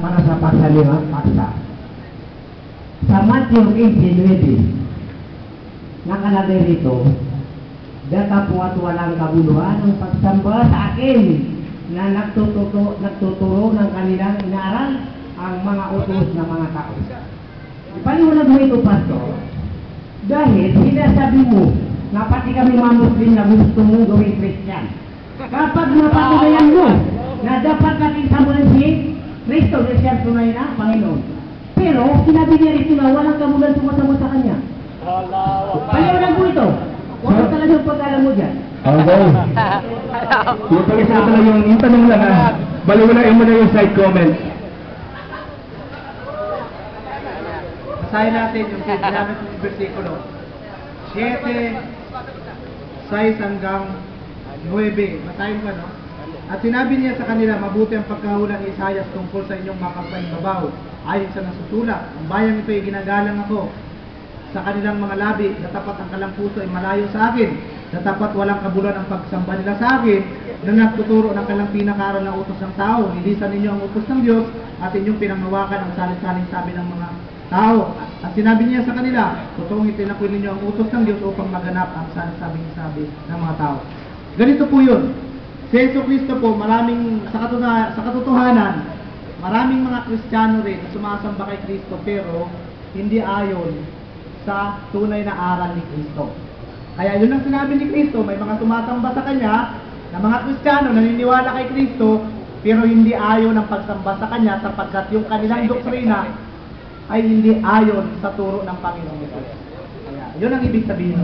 para sa pagsalimang paksa. Sa Matthew 18:9, nakalagay rito, "Datapwat walang kabuluhan ang pagsamba sa akin na nagtuturo ng kanilang inaaral ang mga utos ng mga tao." Ipaliwanag mo ito, Pastor, dahil sinasabi mo na pati kami mga Muslim na gusto mong gawing Christian. Kapag napatunayan mo na dapat natin samulan si Kristo na siyang tunay na Panginoon. Pero sinabi niya rito na walang kamulan sumasama sa Kanya. Paliwanag mo ito. Wala talaga yung pag-alam mo dyan. Okay. Yung pag-isa talaga yung tanong lang ha. Baliwalain mo na yung side comment. Basahin natin yung ginamit ng versikulo 7, 6 hanggang 9. Basahin ka, no? "At sinabi niya sa kanila, mabuti ang pagkahula ni Isaias tungkol sa inyong mapagpaimbabaw. Ayon sa nasusulat, ang bayang ito ay ginagalang ako sa kanilang mga labi, na tapat ang kalang puso ay malayo sa akin, na tapat walang kabuluhan ang pagsamba nila sa akin, na nagtuturo ng kalang pinakaaral na utos ng tao. Nilisan ninyo ang utos ng Diyos at inyong pinangawakan ang salit-saling sabi ng mga tao. At sinabi niya sa kanila, totoong itinakwil ninyo ang utos ng Diyos upang maganap ang salit-saling sabi ng mga tao." Ganito po yun. Si Jesucristo po, sa katotohanan, maraming mga Kristiyano rin na sumasamba kay Kristo pero hindi ayon sa tunay na aral ni Kristo. Kaya yun ang sinabi ni Kristo, may mga sumasamba sa Kanya na mga Kristiyano naniniwala kay Kristo pero hindi ayon ang pagsamba sa Kanya sapagkat yung kanilang doktrina ay hindi ayon sa turo ng Panginoong Hesus. Kaya yun ang ibig sabihin.